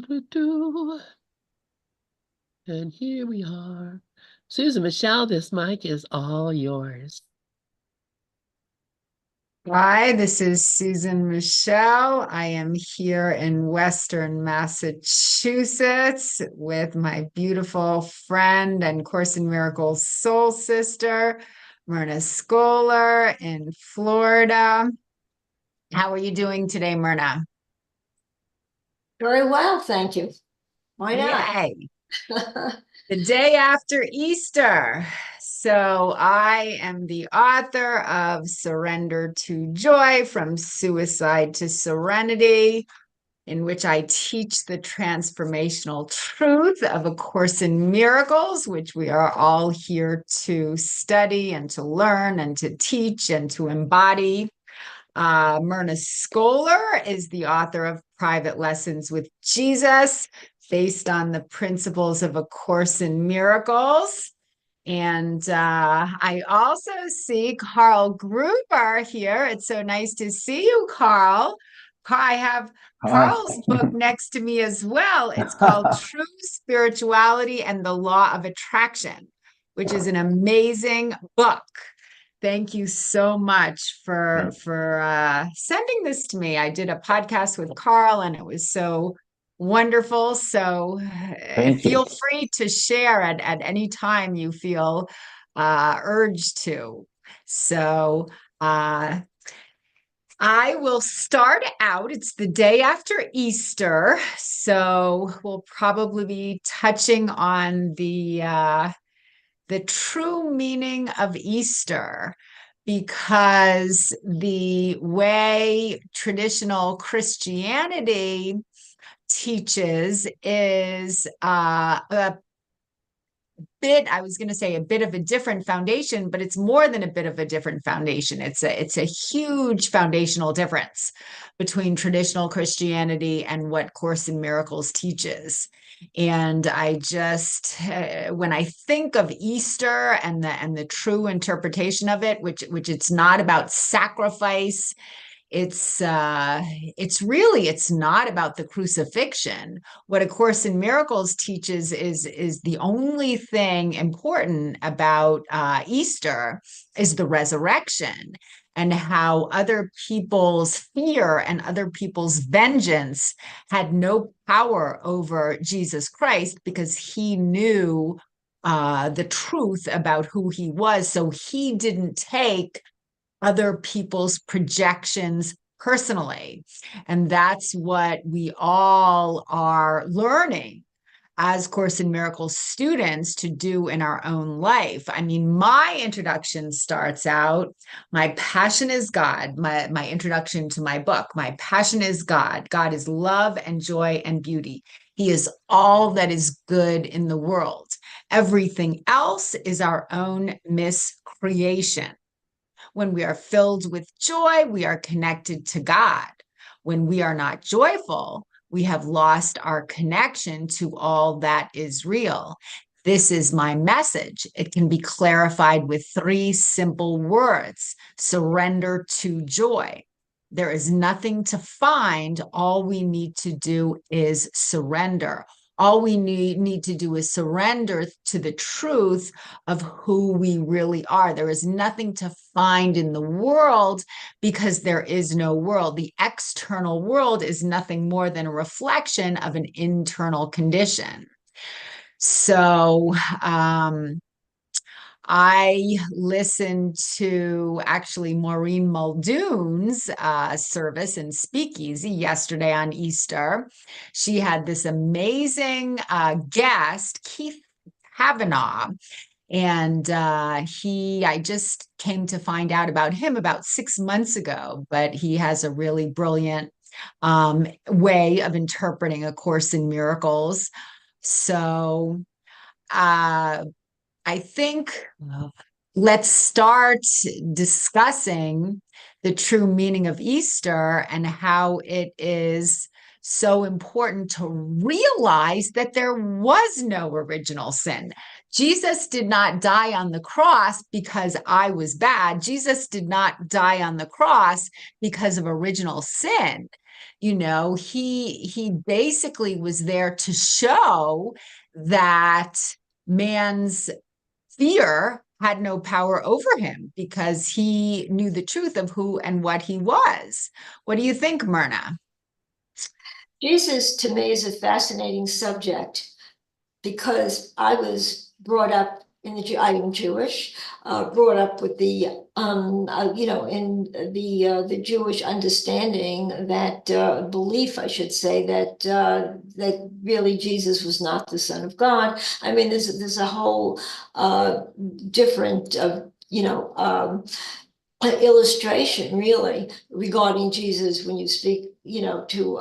Do. And here we are. Susan Michelle, this mic is all yours. Hi, this is Susan Michelle. I am here in Western Massachusetts with my beautiful friend and Course in Miracles soul sister, Myrna Scholar in Florida. How are you doing today, Myrna? Very well, thank you. Why not? Yay. The day after Easter. So I am the author of Surrender to Joy, From Suicide to Serenity, in which I teach the transformational truth of A Course in Miracles, which we are all here to study and to learn and to teach and to embody. Myrna Scholar is the author of Private Lessons with Jesus, based on the principles of A Course in Miracles. And I also see Carl Gruber here. It's so nice to see you, Carl. I have Hi. Carl's book next to me as well. It's called True Spirituality and the Law of Attraction, which is an amazing book. Thank you so much for sending this to me. I did a podcast with Carl and it was so wonderful. So Thank you. feel free to share at any time you feel urged to. So I will start out. It's the day after Easter, so we'll probably be touching on the true meaning of Easter, because the way traditional Christianity teaches is a bit, I was going to say a bit of a different foundation, but it's more than a bit of a different foundation. It's a huge foundational difference between traditional Christianity and what Course in Miracles teaches. And I just, when I think of Easter and the true interpretation of it, which it's not about sacrifice, it's really, it's not about the crucifixion. What A Course in Miracles teaches is the only thing important about Easter is the resurrection, and how other people's fear and other people's vengeance had no power over Jesus Christ, because he knew the truth about who he was. So he didn't take other people's projections personally. And that's what we all are learning as Course in Miracles students to do in our own life. I mean, my introduction starts out, my passion is God, my introduction to my book, my passion is God. God is love and joy and beauty. He is all that is good in the world. Everything else is our own miscreation. When we are filled with joy, we are connected to God. When we are not joyful, we have lost our connection to all that is real. This is my message. It can be clarified with 3 simple words: surrender to joy. There is nothing to find. All we need to do is surrender. All we need to do is surrender to the truth of who we really are. There is nothing to find in the world, because there is no world. The external world is nothing more than a reflection of an internal condition. So, I listened to actually Maureen Muldoon's service in Speakeasy yesterday on Easter. She had this amazing guest, Keith Kavanaugh. And I just came to find out about him about 6 months ago, but he has a really brilliant way of interpreting A Course in Miracles. So, I think let's start discussing the true meaning of Easter and how it is so important to realize that there was no original sin. Jesus did not die on the cross because I was bad. Jesus did not die on the cross because of original sin. He basically was there to show that man's fear had no power over him because he knew the truth of who and what he was. What do you think, Myrna? Jesus, to me, is a fascinating subject because I was brought up I am Jewish, brought up with in the Jewish understanding that belief, I should say, that really Jesus was not the Son of God. I mean, there's a whole different, illustration really regarding Jesus when you speak, to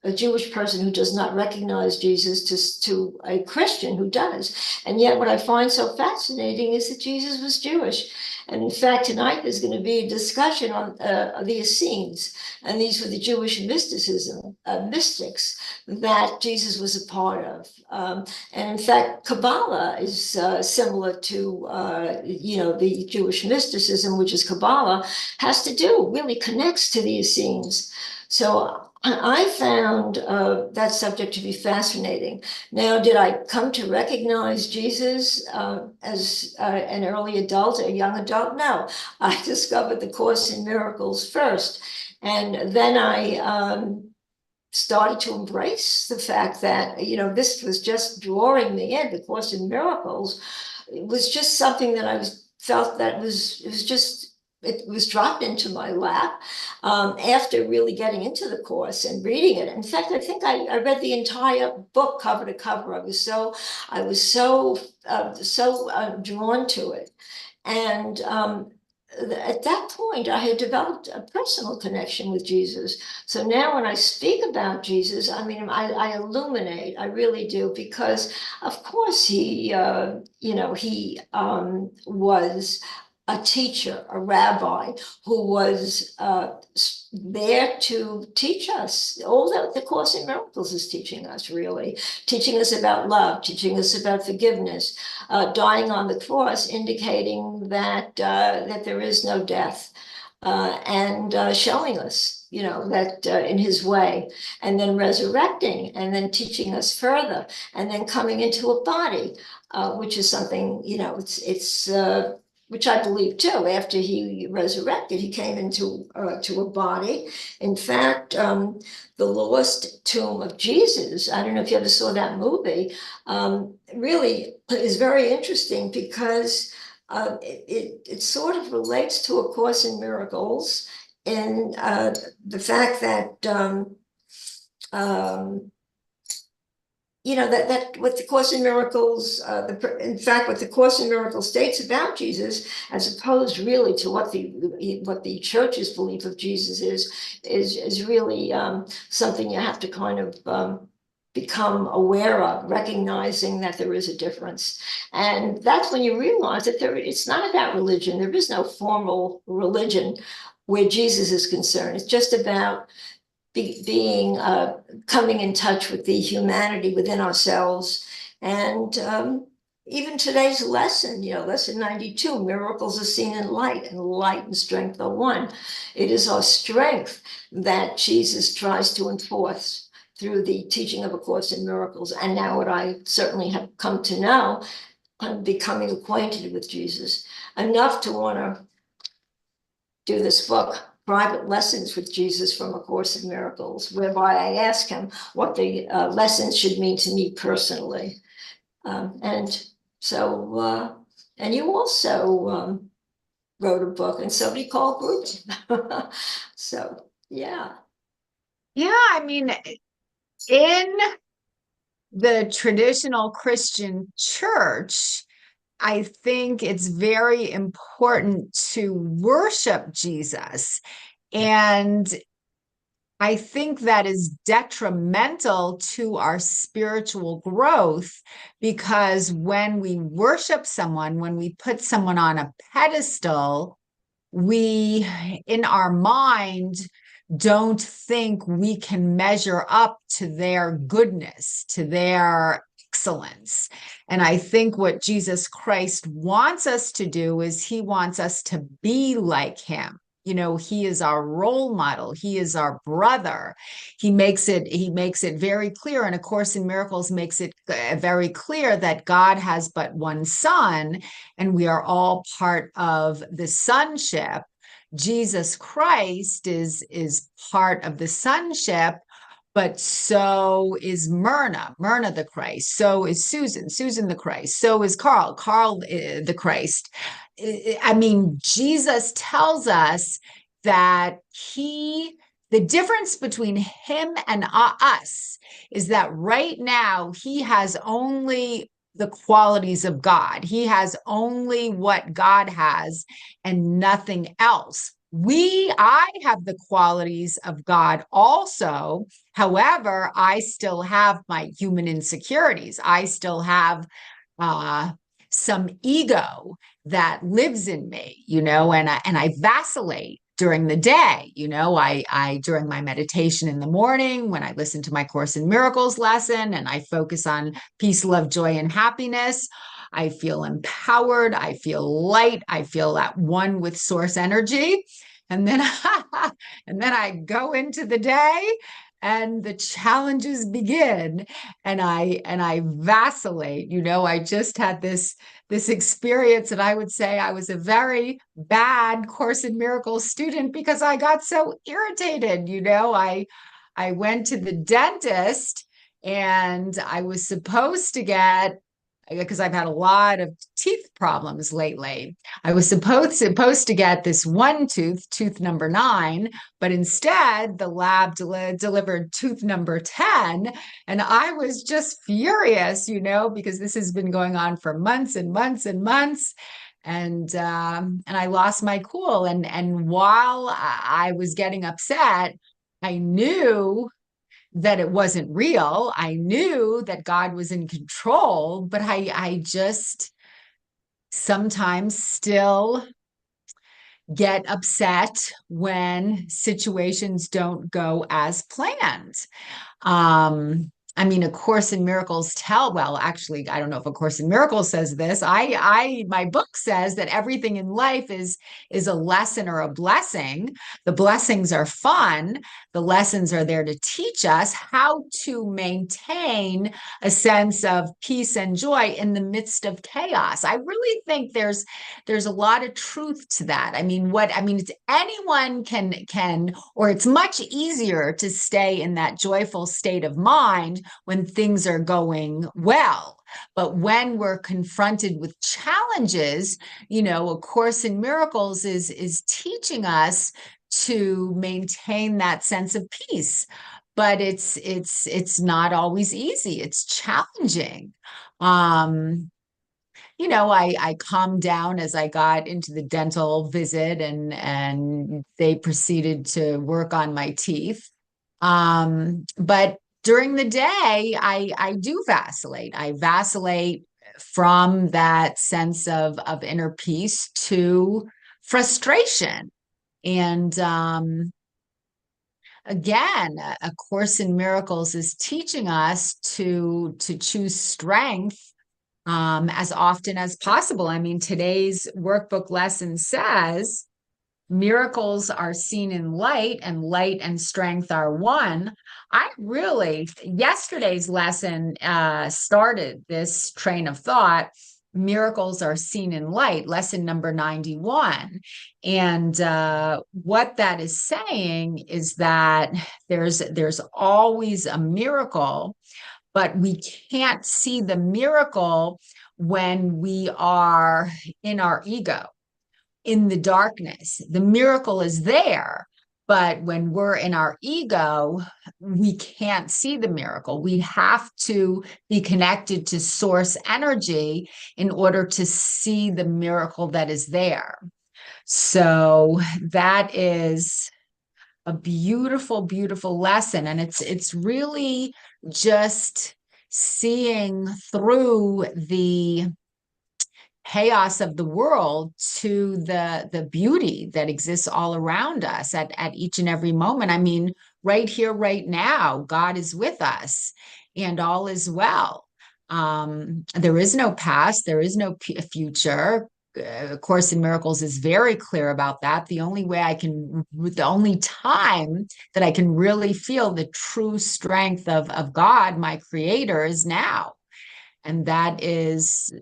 a Jewish person who does not recognize Jesus to a Christian who does. And yet what I find so fascinating is that Jesus was Jewish. And in fact, tonight there's going to be a discussion on the Essenes, and these were the Jewish mysticism, mystics that Jesus was a part of. And in fact, Kabbalah is similar to, the Jewish mysticism, which is Kabbalah, really connects to the Essenes. So I found that subject to be fascinating. Now, did I come to recognize Jesus as an early adult, a young adult? No, I discovered the Course in Miracles first. And then I started to embrace the fact that, this was just drawing me in. The Course in Miracles, it was just something that felt that it was dropped into my lap after really getting into the course and reading it. In fact, I think I read the entire book cover to cover. I was so drawn to it. And at that point, I had developed a personal connection with Jesus. So now when I speak about Jesus, I mean, I illuminate, I really do, because of course he was a teacher, a rabbi who was there to teach us. All that the Course in Miracles is teaching us, really, teaching us about love, teaching us about forgiveness, dying on the cross, indicating that there is no death, and showing us, that in his way, and then resurrecting, and then teaching us further, and then coming into a body, which is something, it's which I believe too. After he resurrected, he came into to a body. In fact, the lost tomb of Jesus, I don't know if you ever saw that movie, really is very interesting because it sort of relates to A Course in Miracles in the fact that that what the Course in Miracles, in fact, what the Course in Miracles states about Jesus, as opposed really to what the church's belief of Jesus is really something you have to kind of become aware of, recognizing that there is a difference. And that's when you realize that it's not about religion. There is no formal religion where Jesus is concerned. It's just about being coming in touch with the humanity within ourselves. And even today's lesson, lesson 92, miracles are seen in light, and light and strength are one. It is our strength that Jesus tries to enforce through the teaching of A Course in Miracles. And now what I certainly have come to know, I'm becoming acquainted with Jesus enough to want to do this book, Private Lessons with Jesus from A Course in Miracles, whereby I ask him what the lessons should mean to me personally. And you also wrote a book, and somebody called Group. So, yeah. Yeah, I mean, in the traditional Christian church, I think it's very important to worship Jesus. And I think that is detrimental to our spiritual growth, because when we worship someone, when we put someone on a pedestal, we, in our mind, don't think we can measure up to their goodness, to their excellence. And I think what Jesus Christ wants us to do is he wants us to be like him. he is our role model. He is our brother. He makes it very clear. And A Course in Miracles makes it very clear that God has but one son, and we are all part of the sonship. Jesus Christ is part of the sonship, but so is Myrna the Christ. So is Susan the Christ. So is Carl the Christ. I mean, Jesus tells us that the difference between him and us is that right now he has only the qualities of God. He has only what God has and nothing else. I have the qualities of God also. However, I still have my human insecurities. I still have some ego that lives in me, and I vacillate during the day. I during my meditation in the morning, when I listen to my Course in Miracles lesson and I focus on peace, love, joy, and happiness, I feel empowered. I feel light. I feel at one with source energy. And then, and then I go into the day and the challenges begin, and I vacillate. I just had this experience, and I would say I was a very bad Course in Miracles student because I got so irritated. I went to the dentist, and I was supposed to get, because I've had a lot of teeth problems lately. I was supposed to get this one tooth number 9, but instead the lab delivered tooth number 10. And I was just furious, because this has been going on for months and months and months. And I lost my cool. And while I was getting upset, I knew that it wasn't real. I knew that God was in control, but I just sometimes still get upset when situations don't go as planned. I mean, A Course in Miracles actually, I don't know if A Course in Miracles says this. My book says that everything in life is a lesson or a blessing. The blessings are fun. The lessons are there to teach us how to maintain a sense of peace and joy in the midst of chaos. I really think there's a lot of truth to that. It's anyone can, or it's much easier to stay in that joyful state of mind when things are going well. But when we're confronted with challenges, A Course in Miracles is teaching us to maintain that sense of peace. But it's not always easy. It's challenging. I calmed down as I got into the dental visit, and they proceeded to work on my teeth. But during the day, I do vacillate. I vacillate from that sense of inner peace to frustration. And again, A Course in Miracles is teaching us to choose strength as often as possible. Today's workbook lesson says miracles are seen in light, and light and strength are one. Yesterday's lesson started this train of thought. Miracles are seen in light, lesson number 91. And what that is saying is that there's always a miracle, but we can't see the miracle when we are in our ego, in the darkness. The miracle is there, but when we're in our ego, we can't see the miracle. We have to be connected to source energy in order to see the miracle that is there. So that is a beautiful, beautiful lesson. And it's really just seeing through the chaos of the world to the beauty that exists all around us at each and every moment. Right here, right now, God is with us and all is well. There is no past, there is no future. Course in Miracles is very clear about that. The only time that I can really feel the true strength of God, my creator, is now. And that is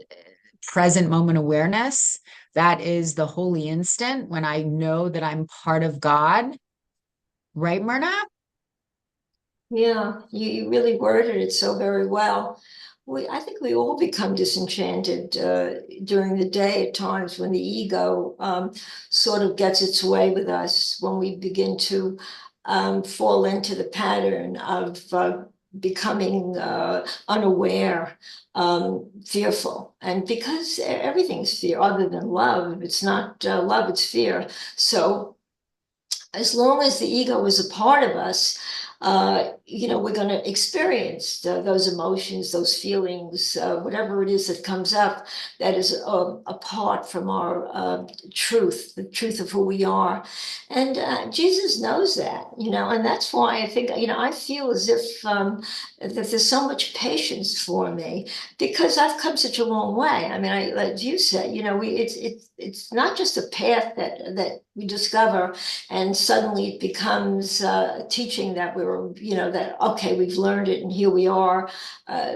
present moment awareness. That is the holy instant when I know that I'm part of God. Right, Myrna? Yeah, you really worded it so very well. I think we all become disenchanted during the day at times when the ego sort of gets its way with us, when we begin to fall into the pattern of becoming unaware, fearful. And because everything's fear other than love, if it's not love, it's fear. So as long as the ego is a part of us, we're going to experience those emotions, those feelings, whatever it is that comes up that is apart from our truth, the truth of who we are. And Jesus knows that, and that's why I think, I feel as if that there's so much patience for me because I've come such a long way. I mean, like you said, it's not just a path that we discover and suddenly it becomes teaching that that okay, we've learned it and here we are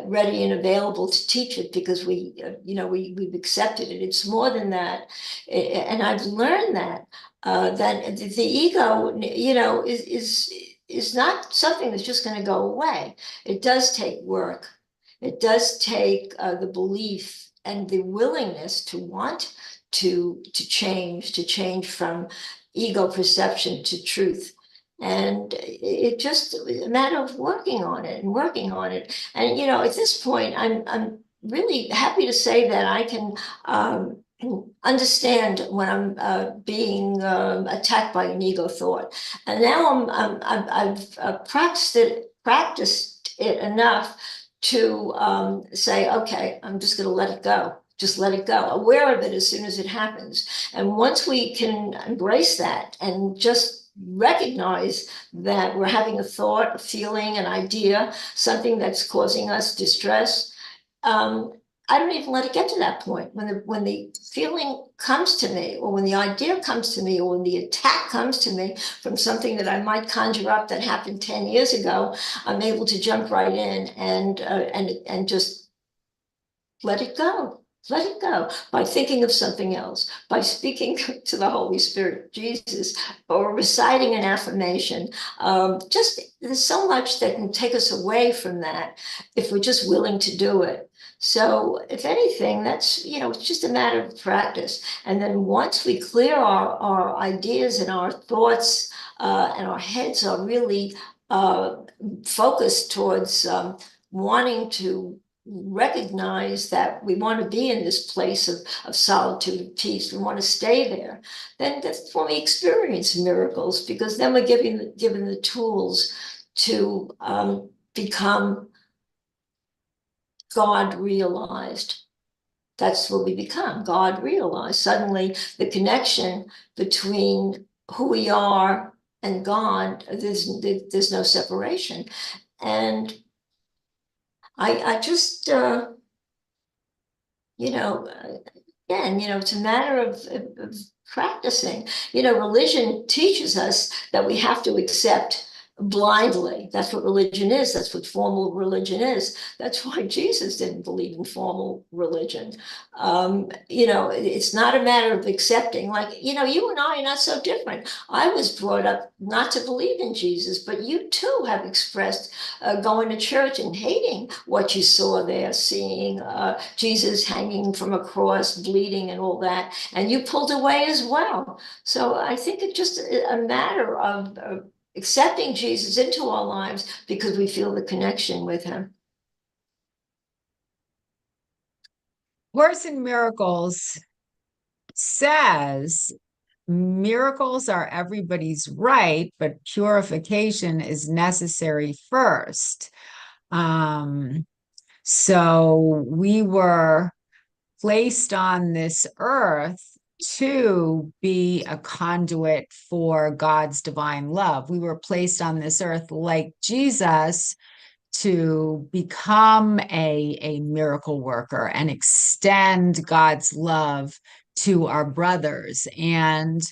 ready and available to teach it because we've accepted it. It's more than that. And I've learned that that the ego is not something that's just going to go away. It does take work. It does take the belief and the willingness to want to change from ego perception to truth. And it just a matter of working on it and working on it. And at this point, I'm really happy to say that I can understand when I'm being attacked by an ego thought. And now I've practiced it enough to say, okay, I'm just going to let it go. Just let it go, aware of it as soon as it happens. And once we can embrace that and just recognize that we're having a thought, a feeling, an idea, something that's causing us distress, I don't even let it get to that point. When the feeling comes to me, or when the idea comes to me, or when the attack comes to me from something that I might conjure up that happened 10 years ago, I'm able to jump right in and just let it go. Let it go by thinking of something else, by speaking to the Holy Spirit, Jesus, or reciting an affirmation. Just there's so much that can take us away from that if we're just willing to do it. So, if anything, that's it's just a matter of practice. And then once we clear our ideas and our thoughts, and our heads are really focused towards wanting to recognize that we want to be in this place of solitude and peace, we want to stay there, then that's when we experience miracles, because then we're given the tools to become God realized. That's what we become, God realized. Suddenly the connection between who we are and God, there's no separation. And I just again, it's a matter of practicing. Religion teaches us that we have to accept blindly. That's what religion is. That's what formal religion is. That's why Jesus didn't believe in formal religion. It's not a matter of accepting. Like, you and I are not so different. I was brought up not to believe in Jesus, but you too have expressed going to church and hating what you saw there, seeing Jesus hanging from a cross, bleeding and all that, and you pulled away as well. So I think it's just a matter of accepting Jesus into our lives because we feel the connection with him. Course in Miracles says miracles are everybody's right, but purification is necessary first. So we were placed on this earth to be a conduit for God's divine love. We were placed on this earth like Jesus to become a miracle worker and extend God's love to our brothers. And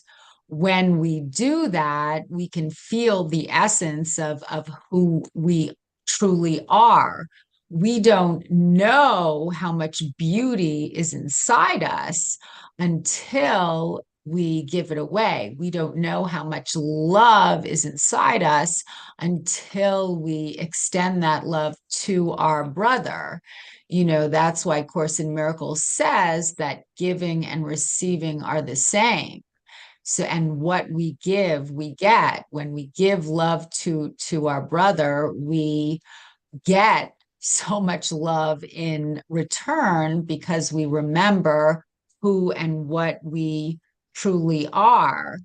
when we do that, we can feel the essence of who we truly are. We don't know how much beauty is inside us until we give it away. We don't know how much love is inside us until we extend that love to our brother. That's why Course in Miracles says that giving and receiving are the same. So, and what we give, we get. When we give love to our brother, we get so much love in return because we remember who and what we truly are.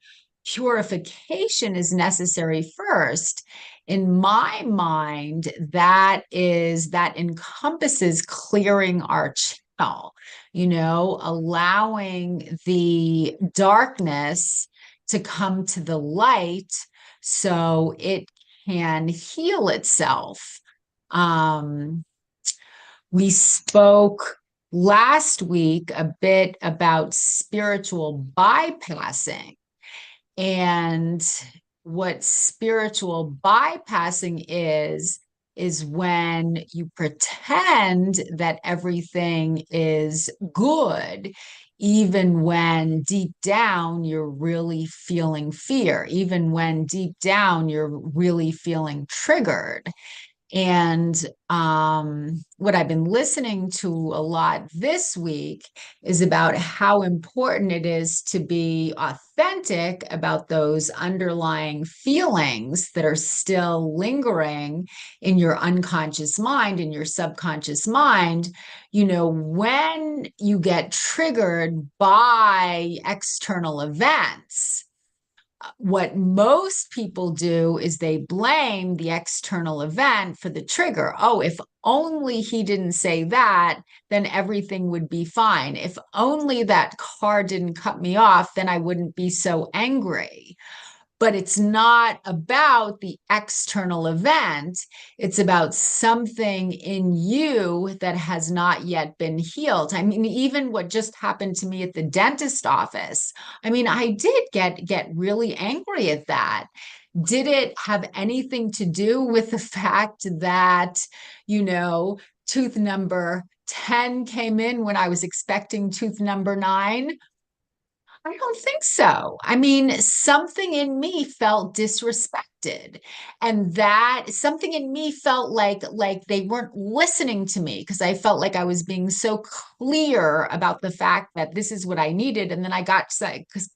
Purification is necessary first. In my mind, that encompasses clearing our channel, allowing the darkness to come to the light so it can heal itself. We spoke last week a bit about spiritual bypassing, and what spiritual bypassing is when you pretend that everything is good, even when deep down you're really feeling fear, even when deep down you're really feeling triggered. And what I've been listening to a lot this week is about how important it is to be authentic about those underlying feelings that are still lingering in your unconscious mind, in your subconscious mind. When you get triggered by external events, what most people do is they blame the external event for the trigger. Oh, if only he didn't say that, then everything would be fine. If only that car didn't cut me off, then I wouldn't be so angry. But it's not about the external event. It's about something in you that has not yet been healed. I mean, even what just happened to me at the dentist office, I mean, I did get really angry at that. Did it have anything to do with the fact that, tooth number 10 came in when I was expecting tooth number 9? I don't think so. I mean, something in me felt disrespected, and that something in me felt like they weren't listening to me because I felt like I was being so clear about the fact that this is what I needed, and then I got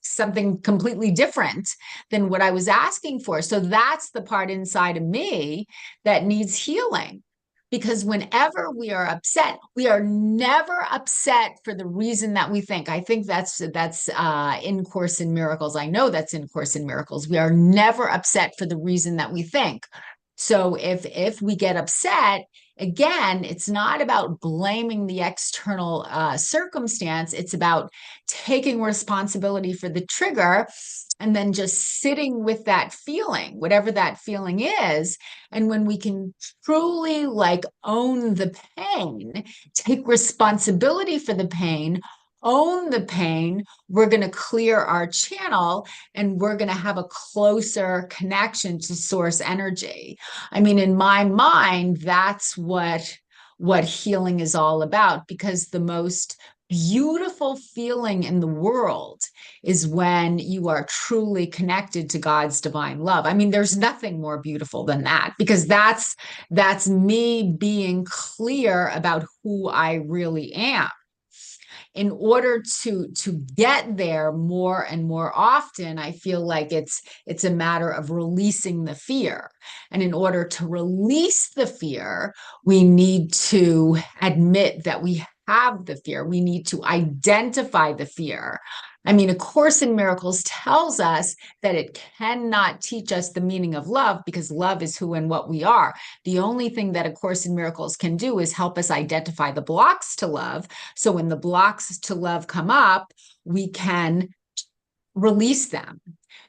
something completely different than what I was asking for. So that's the part inside of me that needs healing. Because whenever we are upset, we are never upset for the reason that we think. I think that's in Course in Miracles. I know that's in Course in Miracles. We are never upset for the reason that we think. So if we get upset, again, it's not about blaming the external circumstance. It's about taking responsibility for the trigger and then just sitting with that feeling, whatever that feeling is. And when we can truly own the pain, take responsibility for the pain, own the pain, we're going to clear our channel and we're going to have a closer connection to source energy. I mean, in my mind, that's what healing is all about, because the most beautiful feeling in the world is when you are truly connected to God's divine love. I mean, there's nothing more beautiful than that, because that's me being clear about who I really am. In order to get there more and more often, I feel like it's a matter of releasing the fear. And in order to release the fear, we need to admit that we have the fear. We need to identify the fear. I mean, A Course in Miracles tells us that it cannot teach us the meaning of love, because love is who and what we are. The only thing that A Course in Miracles can do is help us identify the blocks to love. So when the blocks to love come up, we can release them.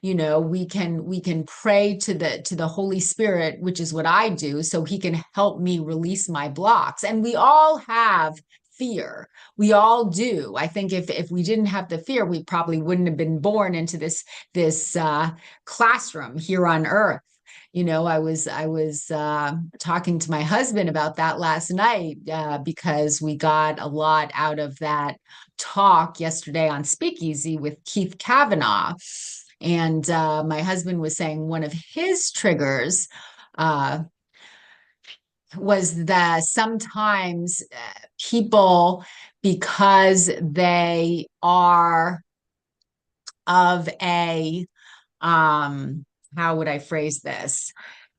We can pray to the Holy Spirit, which is what I do, so he can help me release my blocks. And we all have fear. We all do. I think if we didn't have the fear, we probably wouldn't have been born into this classroom here on earth. I was talking to my husband about that last night because we got a lot out of that talk yesterday on Speakeasy with Keith Kavanaugh. And my husband was saying one of his triggers was that sometimes people, because they are of a, how would I phrase this?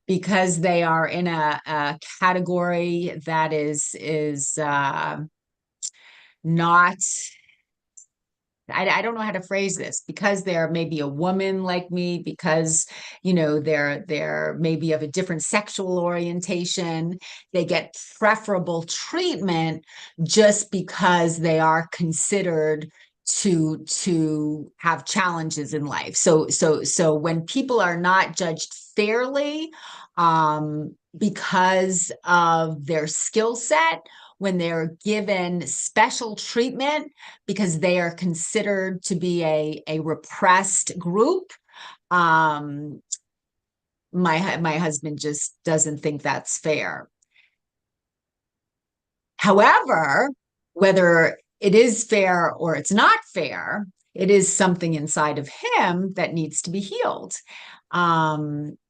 Because they are in a category that is not, I don't know how to phrase this, because they're maybe a woman like me, because they're maybe of a different sexual orientation, they get preferable treatment just because they are considered to have challenges in life. So when people are not judged fairly because of their skill set, when they're given special treatment because they are considered to be a repressed group, my husband just doesn't think that's fair. However, whether it is fair or it's not fair, it is something inside of him that needs to be healed.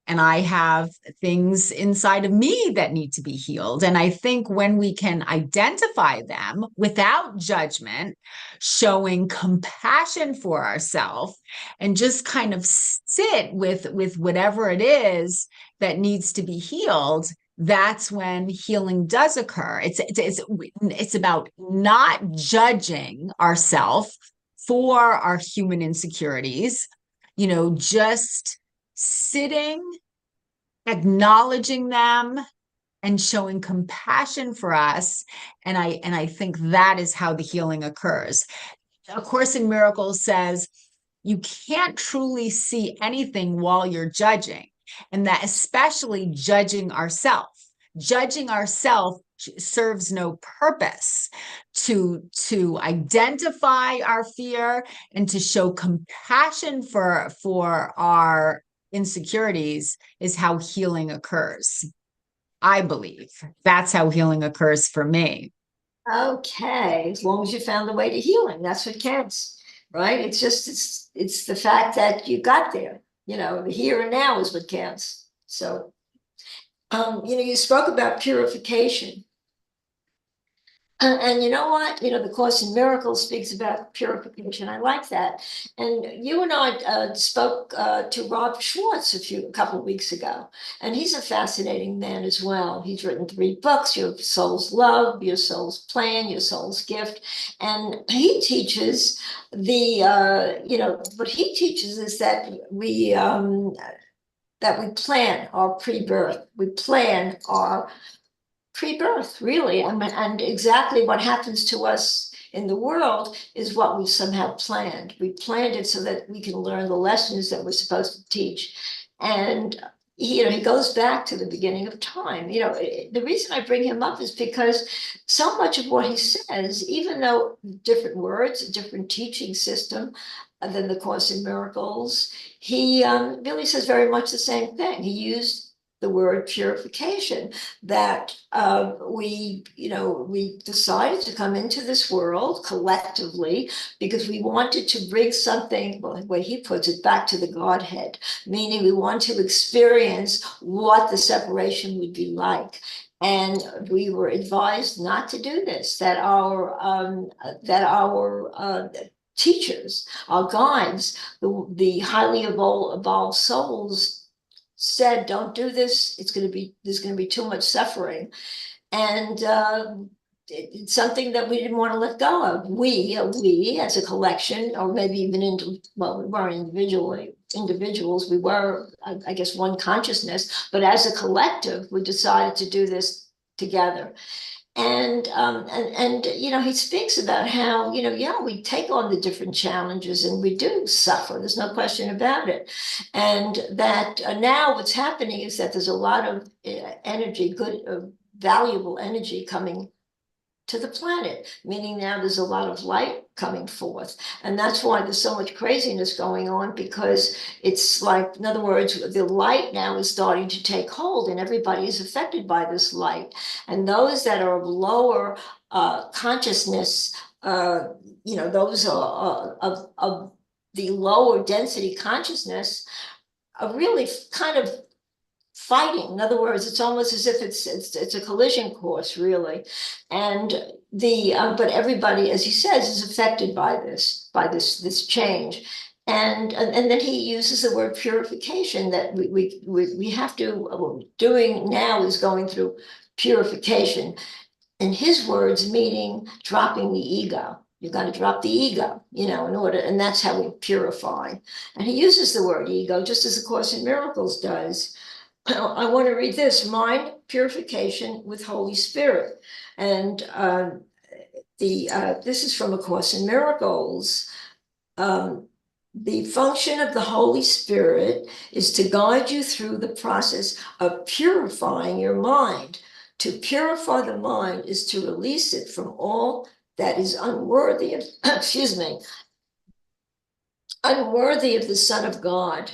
And I have things inside of me that need to be healed. And I think when we can identify them without judgment, showing compassion for ourselves, and just kind of sit with whatever it is that needs to be healed, that's when healing does occur. It's about not judging ourselves for our human insecurities, just sitting, acknowledging them, and showing compassion for us. And I think that is how the healing occurs. A Course in Miracles says you can't truly see anything while you're judging, and that especially judging ourselves. Judging ourselves serves no purpose. To identify our fear and to show compassion for our insecurities is how healing occurs. I believe that's how healing occurs for me. Okay, as long as you found the way to healing, that's what counts, right? It's the fact that you got there. The here and now is what counts. So, you spoke about purification. And you know what? The Course in Miracles speaks about purification. I like that. And you and I spoke to Rob Schwartz a couple of weeks ago, and he's a fascinating man as well. He's written 3 books: Your Soul's Love, Your Soul's Plan, Your Soul's Gift, and he teaches what he teaches is that we plan our pre-birth, we plan our pre-birth, really. And exactly what happens to us in the world is what we somehow planned. We planned it so that we can learn the lessons that we're supposed to teach. And he goes back to the beginning of time. The reason I bring him up is because so much of what he says, even though different words, a different teaching system than the Course in Miracles, he really says very much the same thing. He used the word purification, that we decided to come into this world collectively because we wanted to bring something, well, the way he puts it, back to the Godhead, meaning we want to experience what the separation would be like. And we were advised not to do this, that our teachers, our guides, the highly evolved souls said, don't do this. There's going to be too much suffering. And it's something that we didn't want to let go of. We as a collection, or maybe even we weren't individuals, we were, I guess, one consciousness, but as a collective, we decided to do this together. And he speaks about how, we take on the different challenges and we do suffer. There's no question about it. And that now what's happening is that there's a lot of energy, good, valuable energy coming to the planet, meaning now there's a lot of light coming forth. And that's why there's so much craziness going on, because it's like, in other words, the light now is starting to take hold and everybody is affected by this light. And those that are of lower consciousness, those are of the lower density consciousness are really kind of fighting. In other words, it's almost as if it's a collision course, really. And but everybody, as he says, is affected by this change. And then he uses the word purification, that we have to, what we're doing now is going through purification. In his words, meaning dropping the ego. You've got to drop the ego, in order, and that's how we purify. And he uses the word ego just as the Course in Miracles does. I want to read this: mind purification with Holy Spirit. And this is from A Course in Miracles. The function of the Holy Spirit is to guide you through the process of purifying your mind. To purify the mind is to release it from all that is unworthy of, unworthy of the Son of God.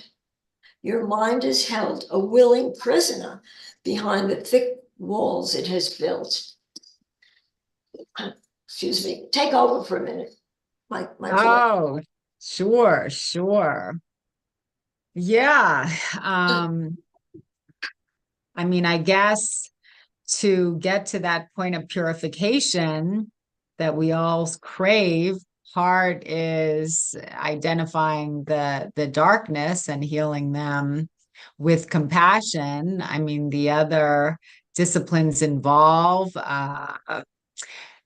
Your mind is held a willing prisoner behind the thick walls it has built. Take over for a minute. My Oh, sure. Yeah. I mean, I guess to get to that point of purification that we all crave, part is identifying the darkness and healing them with compassion. I mean, the other disciplines involve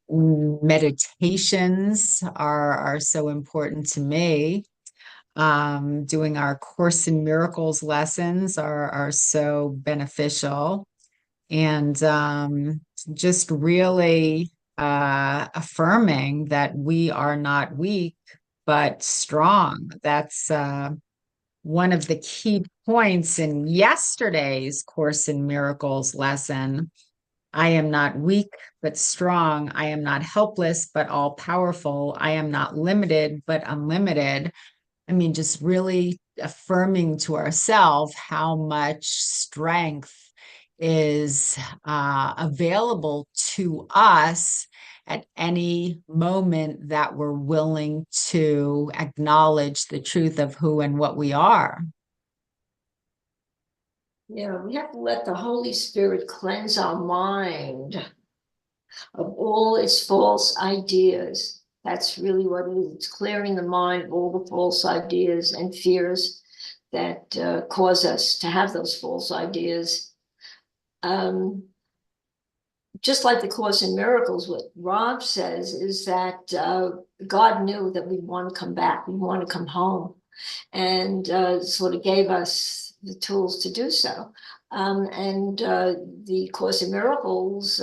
meditations are so important to me. Doing our Course in Miracles lessons are so beneficial. And just really affirming that we are not weak, but strong. That's one of the key points in yesterday's Course in Miracles lesson. I am not weak, but strong. I am not helpless, but all powerful. I am not limited, but unlimited. I mean, just really affirming to ourselves how much strength is available to us at any moment that we're willing to acknowledge the truth of who and what we are. Yeah, we have to let the Holy Spirit cleanse our mind of all its false ideas. That's really what it is. It's clearing the mind of all the false ideas and fears that cause us to have those false ideas. Just like the Course in Miracles, what Rob says is that God knew that we'd want to come back, we'd want to come home, and sort of gave us the tools to do so. The Course in Miracles,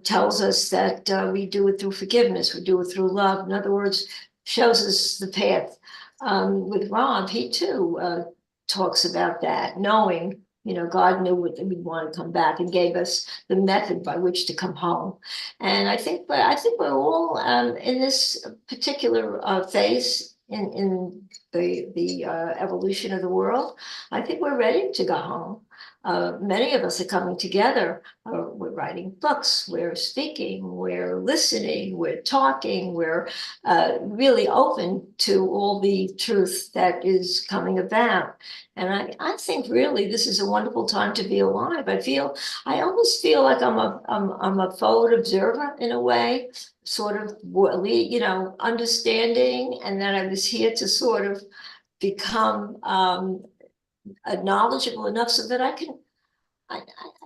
tells us that we do it through forgiveness, we do it through love. In other words, shows us the path. With Rob, he too talks about that, knowing, God knew that we'd want to come back and gave us the method by which to come home. And I think we're all in this particular phase in the evolution of the world. I think we're ready to go home. Many of us are coming together. We're writing books, we're speaking, we're listening, we're talking, we're really open to all the truth that is coming about. And I think really this is a wonderful time to be alive. I almost feel like I'm a forward observer in a way, sort of, understanding, and that I was here to sort of become knowledgeable enough so that I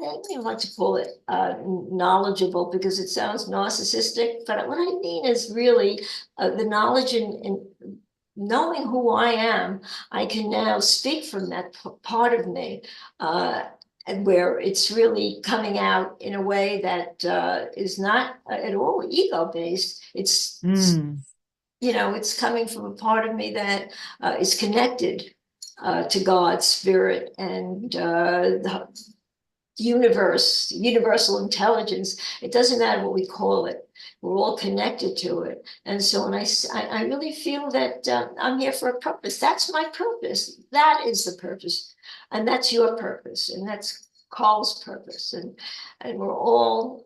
don't even like to call it knowledgeable, because it sounds narcissistic, but what I mean is really the knowledge in knowing who I am. I can now speak from that part of me, and where it's really coming out in a way that is not at all ego-based. It's it's coming from a part of me that is connected to God's spirit and universe, universal intelligence. It doesn't matter what we call it. We're all connected to it. And so when I really feel that I'm here for a purpose. That's my purpose. That is the purpose. And that's your purpose. And that's Carl's purpose. And we're all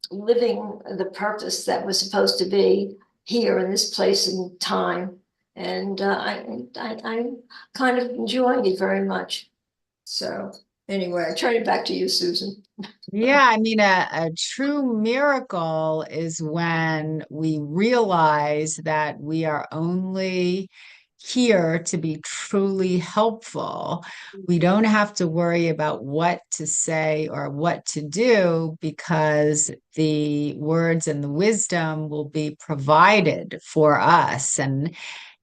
living the purpose that was supposed to be here in this place and time. And I'm kind of enjoying it very much. So anyway, I turn it back to you, Susan. Yeah, I mean, a true miracle is when we realize that we are only here to be truly helpful. We don't have to worry about what to say or what to do because the words and the wisdom will be provided for us. And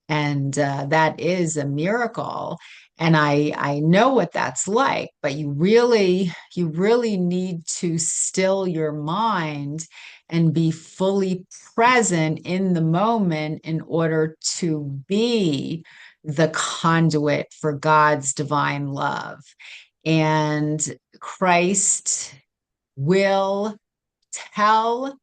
that is a miracle. And I know what that's like, but you really need to still your mind and be fully present in the moment in order to be the conduit for God's divine love. And Christ will tell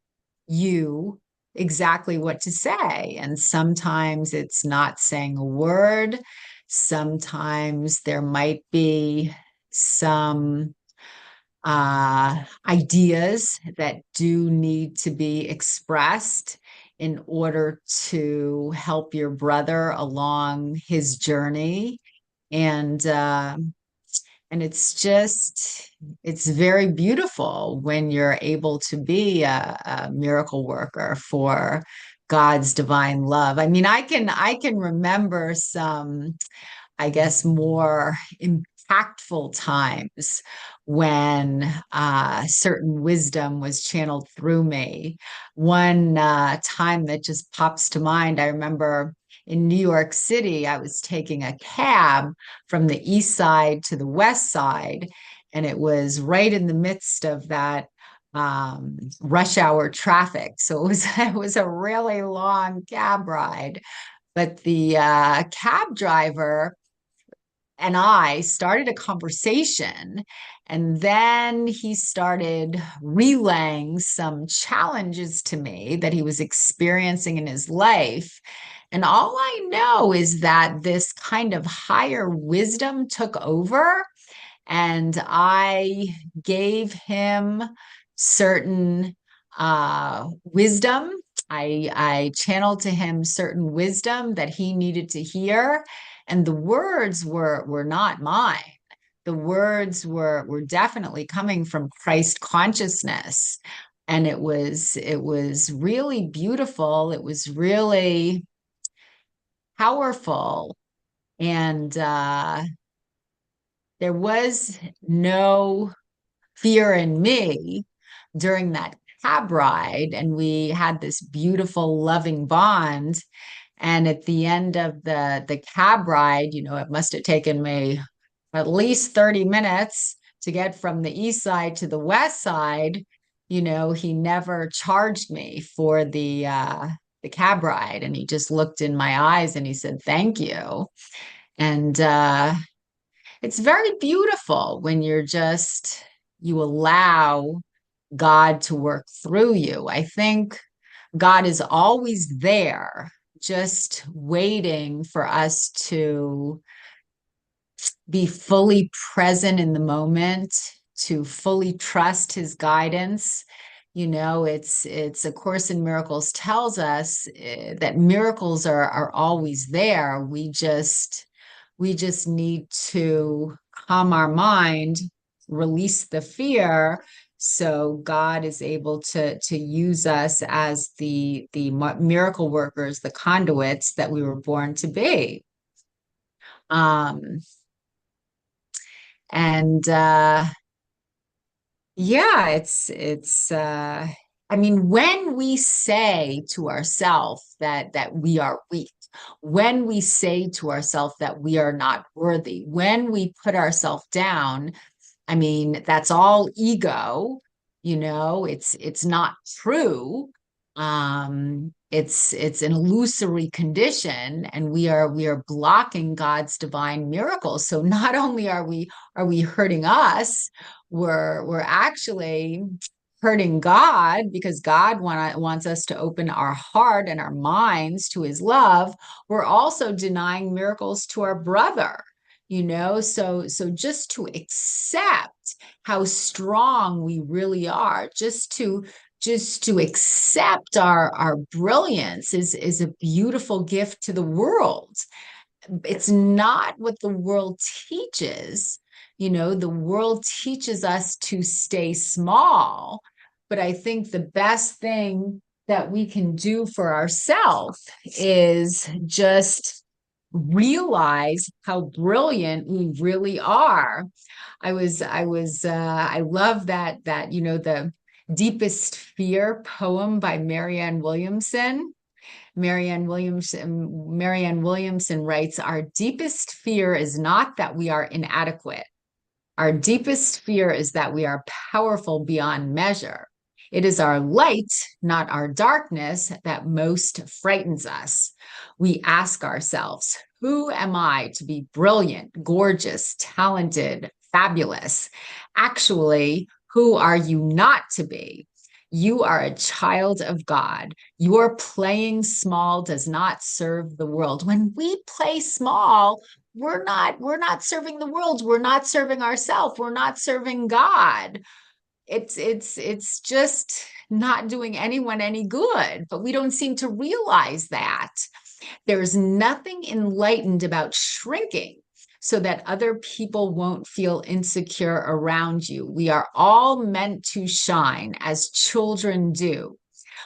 you exactly what to say. And sometimes it's not saying a word. Sometimes there might be some ideas that do need to be expressed in order to help your brother along his journey. And and it's very beautiful when you're able to be a miracle worker for God's divine love. I mean, I can remember some, I guess, more impactful times when certain wisdom was channeled through me. One time that just pops to mind, I remember in New York City, I was taking a cab from the east side to the west side, and it was right in the midst of that rush hour traffic. So it was a really long cab ride. But the cab driver and I started a conversation, and then he started relaying some challenges to me that he was experiencing in his life. And all I know is that this kind of higher wisdom took over, and I gave him certain wisdom. I channeled to him certain wisdom that he needed to hear, and the words were not mine. The words were definitely coming from Christ consciousness, and it was really beautiful. It was really powerful, and there was no fear in me during that cab ride, and we had this beautiful loving bond. And at the end of the cab ride, it must have taken me at least 30 minutes to get from the east side to the west side. He never charged me for the cab ride, and he just looked in my eyes and he said thank you. And it's very beautiful when you allow God to work through you. I think God is always there, just waiting for us to be fully present in the moment, to fully trust his guidance. It's A Course in Miracles tells us that miracles are always there. We just need to calm our mind, release the fear, so God is able to use us as the miracle workers, the conduits that we were born to be. Um, and Yeah, I mean, when we say to ourselves that we are weak, when we say to ourselves that we are not worthy, when we put ourselves down, I mean, that's all ego. It's not true. It's an illusory condition, and we are blocking God's divine miracles. So not only are we hurting us, we're actually hurting God, because God wants us to open our heart and our minds to his love. We're also denying miracles to our brother, so just to accept how strong we really are, just to accept our brilliance is a beautiful gift to the world. It's not what the world teaches. The world teaches us to stay small, but I think the best thing that we can do for ourselves is just realize how brilliant we really are. I love the Deepest Fear poem by Marianne Williamson. Marianne Williamson writes, "Our deepest fear is not that we are inadequate. Our deepest fear is that we are powerful beyond measure. It is our light, not our darkness, that most frightens us. We ask ourselves, who am I to be brilliant, gorgeous, talented, fabulous? Actually, who are you not to be? You are a child of God. Your playing small does not serve the world. When we play small, we're not serving the world, we're not serving ourselves, we're not serving God. It's just not doing anyone any good, but we don't seem to realize that. There's nothing enlightened about shrinking so that other people won't feel insecure around you. We are all meant to shine as children do.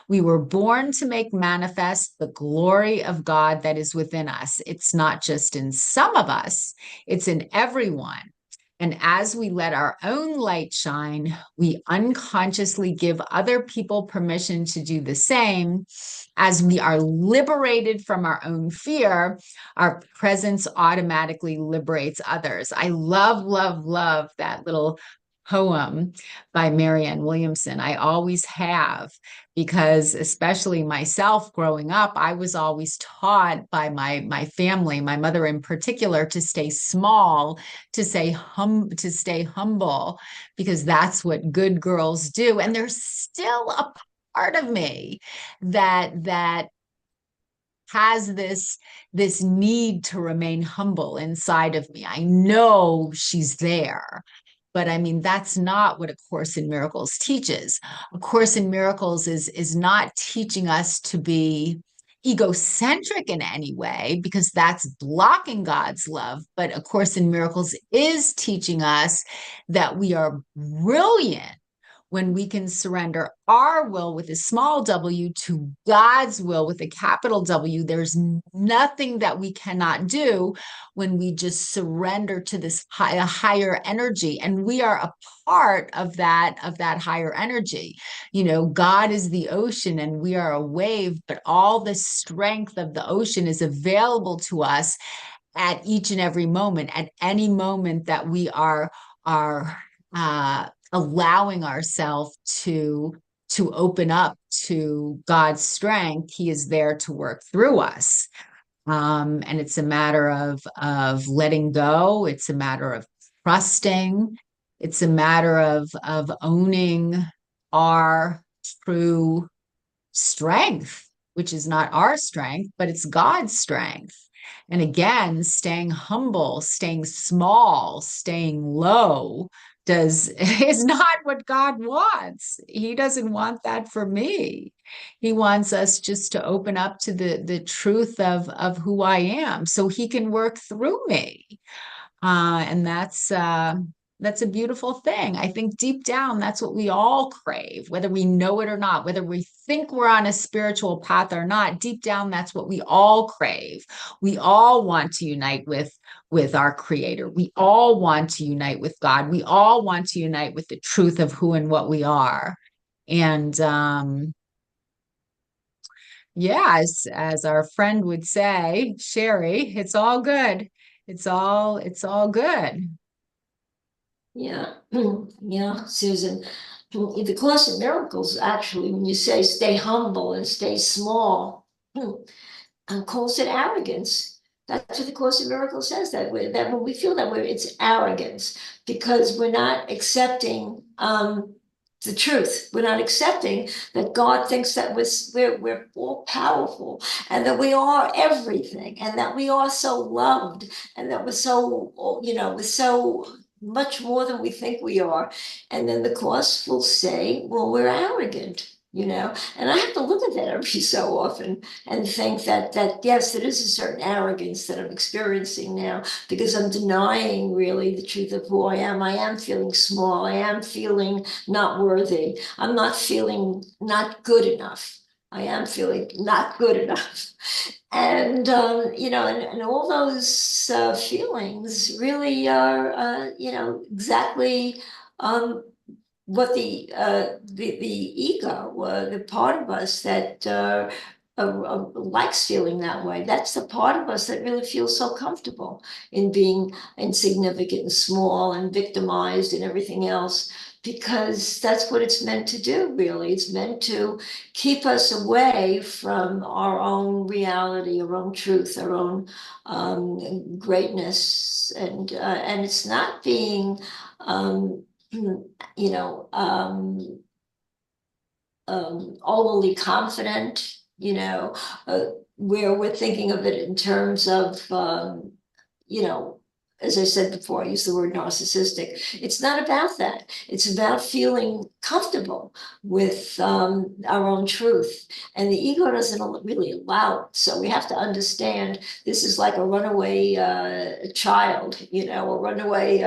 We were born to make manifest the glory of God that is within us. It's not just in some of us, it's in everyone. And as we let our own light shine, we unconsciously give other people permission to do the same. As we are liberated from our own fear, our presence automatically liberates others. I love, love, love that little poem by Marianne Williamson. I always have, because especially myself growing up, I was always taught by my family, my mother in particular, to stay small, to stay humble, because that's what good girls do. And there's still a part of me that has this need to remain humble inside of me. I know she's there. But I mean, that's not what A Course in Miracles teaches. A Course in Miracles is not teaching us to be egocentric in any way, because that's blocking God's love. But A Course in Miracles is teaching us that we are brilliant when we can surrender our will with a small w to God's will with a capital W. There's nothing that we cannot do when we just surrender to this higher energy. And we are a part of that higher energy. God is the ocean and we are a wave, but all the strength of the ocean is available to us at each and every moment, at any moment that we are allowing ourselves to open up to God's strength. He is there to work through us. And it's a matter of letting go. It's a matter of trusting. It's a matter of owning our true strength, which is not our strength, but it's God's strength. And again, staying humble, staying small, staying low is not what God wants. He doesn't want that for me. He wants us just to open up to the truth of who I am so he can work through me. And that's a beautiful thing. I think deep down, that's what we all crave, whether we know it or not, whether we think we're on a spiritual path or not. Deep down, that's what we all crave. We all want to unite with our Creator. We all want to unite with God. We all want to unite with the truth of who and what we are. And yeah, as our friend would say, Sherry, it's all good. It's all good. Yeah, yeah, Susan. The Course in Miracles, actually, when you say stay humble and stay small, calls it arrogance. That's what the Course in Miracles says, that that when we feel that way, it's arrogance, because we're not accepting the truth. We're not accepting that God thinks that we're all powerful, and that we are everything, and that we are so loved, and that we're so, we're so much more than we think we are. And then the Course will say, well, we're arrogant. And I have to look at that every so often and think that yes, there is a certain arrogance that I'm experiencing now, because I'm denying really the truth of who I am. I am feeling small. I am feeling not worthy. I'm not feeling not good enough. I am feeling not good enough. And and all those feelings really are exactly what the ego, the part of us that likes feeling that way. That's the part of us that really feels so comfortable in being insignificant and small and victimized and everything else, because that's what it's meant to do, really. It's meant to keep us away from our own reality, our own truth, our own greatness. And it's not being you know, overly confident, where we're thinking of it in terms of, you know, as I said before, I use the word narcissistic. It's not about that. It's about feeling comfortable with our own truth. And the ego doesn't really allow it. So we have to understand this is like a runaway child, a runaway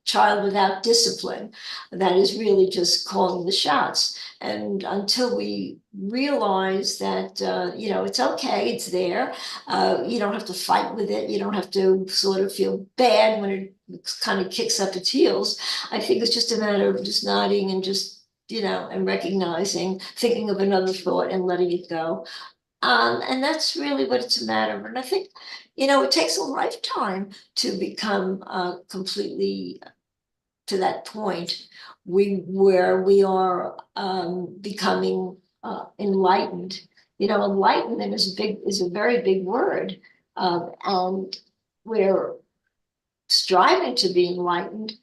child without discipline that is really just calling the shots. And until we realize that, it's okay, it's there, you don't have to fight with it. You don't have to sort of feel bad when it kind of kicks up its heels. I think it's just a matter of just nodding and just, and recognizing, thinking of another thought and letting it go. And that's really what it's a matter of. And I think, it takes a lifetime to become completely to that point where we are becoming enlightened. Enlightenment is a very big word, and we're striving to be enlightened,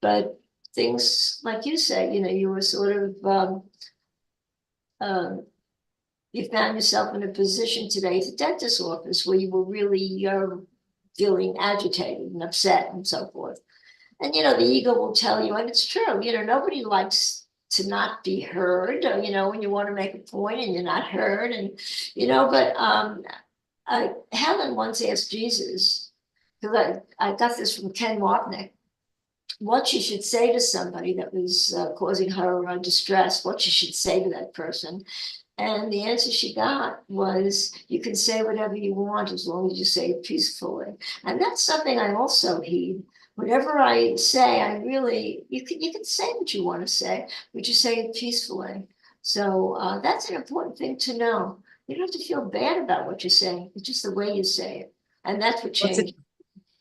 but things like you say, you were sort of um, you found yourself in a position today at the dentist's office where you were really feeling agitated and upset and so forth. And the ego will tell you, and it's true, nobody likes to not be heard, when you want to make a point and you're not heard. And, but Helen once asked Jesus, because I got this from Ken Wapnick, what she should say to somebody that was causing her distress, what she should say to that person. And the answer she got was, you can say whatever you want as long as you say it peacefully. And that's something I also heed. Whatever I say, you can say what you want to say, but you say it peacefully. So that's an important thing to know. You don't have to feel bad about what you're saying. It's just the way you say it. And that's what Well, changes,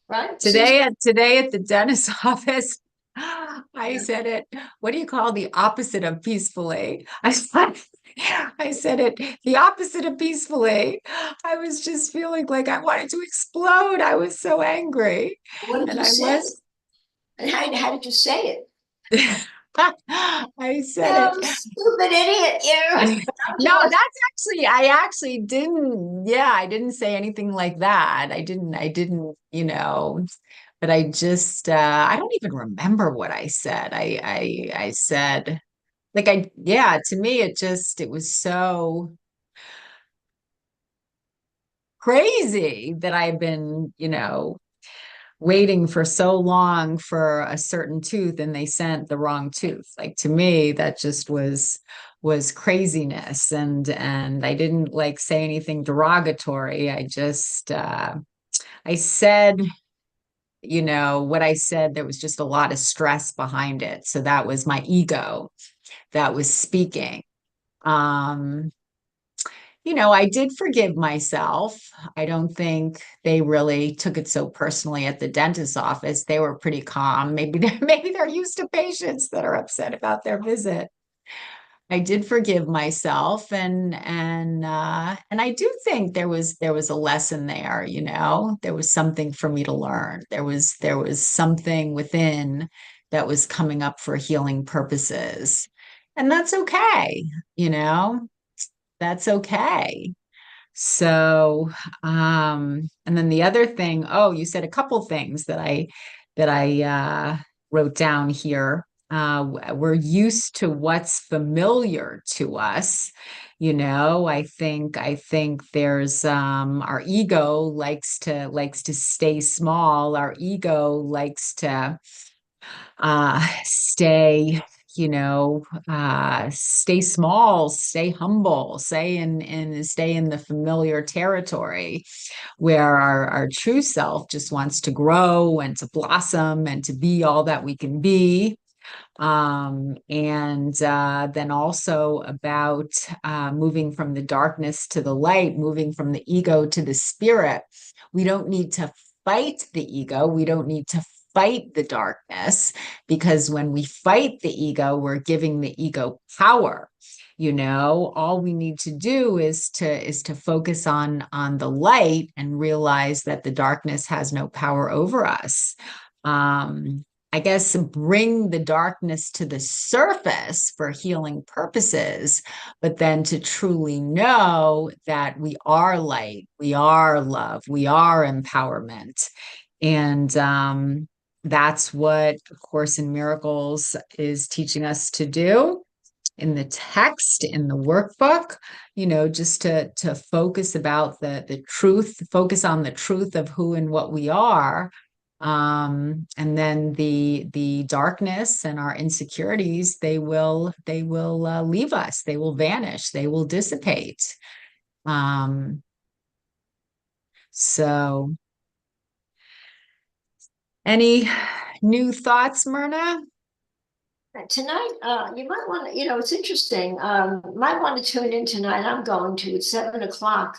right? Susan? today at the dentist's office, I said it. What do you call the opposite of peacefully? I said it the opposite of peacefully. I was just feeling like I wanted to explode. I was so angry, What did and you I say? was. And how did you say it? I said You it. stupid idiot, you. No, I actually didn't. Yeah, I didn't say anything like that. I didn't, but I don't even remember what I said. I said, like, yeah, to me, it was so crazy that I've been, waiting for so long for a certain tooth and they sent the wrong tooth. Like, to me, that just was craziness. And I didn't like say anything derogatory. I said, what I said, there was just a lot of stress behind it. So that was my ego that was speaking. Um, I did forgive myself. I don't think they really took it so personally at the dentist's office. They were pretty calm. Maybe they're used to patients that are upset about their visit. I did forgive myself, and I do think there was a lesson there, there was something for me to learn. There was something within that was coming up for healing purposes. And that's okay, you know, that's okay. So, and then the other thing, oh, you said a couple things that I wrote down here. We're used to what's familiar to us. I think there's our ego likes to stay small. Our ego likes to stay stay small, stay humble, stay in the familiar territory, where our true self just wants to grow and to blossom and to be all that we can be. And then also about moving from the darkness to the light, moving from the ego to the spirit. We don't need to fight the ego. We don't need to fight the darkness, because when we fight the ego, we're giving the ego power. All we need to do is to focus on the light and realize that the darkness has no power over us. I guess bring the darkness to the surface for healing purposes, but then to truly know that we are light, we are love, we are empowerment. And that's what A Course in Miracles is teaching us to do in the text, in the workbook, just to focus about the truth, focus on the truth of who and what we are. And then the darkness and our insecurities, they will leave us, they will vanish, they will dissipate. So any new thoughts, Myrna? Tonight, you might want to, it's interesting. Might want to tune in tonight. I'm going to at 7 o'clock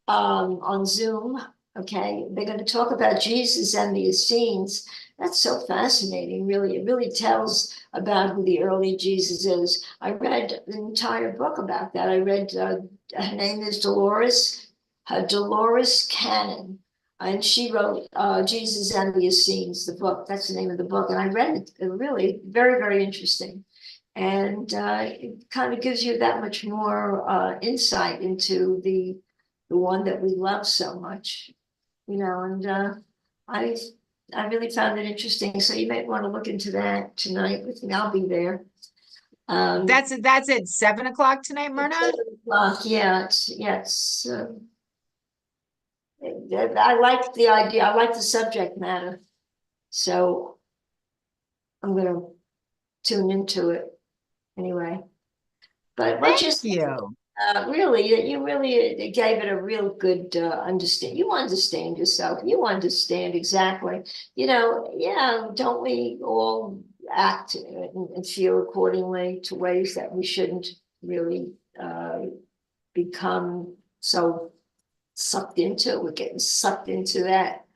on Zoom. Okay, they're going to talk about Jesus and the Essenes. That's so fascinating, really. It really tells about who the early Jesus is. I read the entire book about that. I read, her name is Dolores Cannon, and she wrote Jesus and the Essenes, the book. That's the name of the book. And I read it, really very, very interesting. And it kind of gives you that much more insight into the one that we love so much, and I I really found it interesting. So you might want to look into that tonight with me. I'll be there. That's at 7 o'clock tonight, Myrna? 7 o'clock. I like the idea. I like the subject matter. So I'm going to tune into it anyway. But what Thank you. really, you really gave it a real good understand. You understand yourself. You understand exactly. Yeah, don't we all act and feel accordingly to ways that we shouldn't really become so sucked into? We're getting sucked into that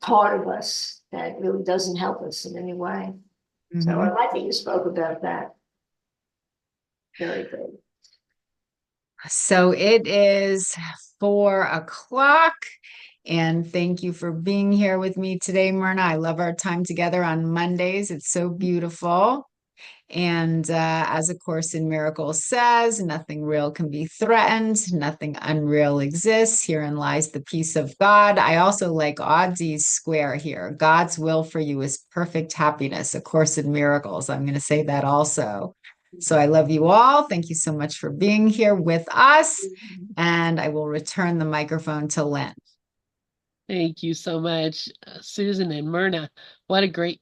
part of us that really doesn't help us in any way. So I like that you spoke about that. Very good. So it is 4 o'clock. And thank you for being here with me today, Myrna. I love our time together on Mondays. It's so beautiful. And as A Course in Miracles says, nothing real can be threatened, nothing unreal exists. Herein lies the peace of God. I also like Audrey's square here. God's will for you is perfect happiness. A Course in Miracles. I'm going to say that also. So I love you all. Thank you so much for being here with us. And I will return the microphone to Lynn. Thank you so much, Susan and Myrna. What a great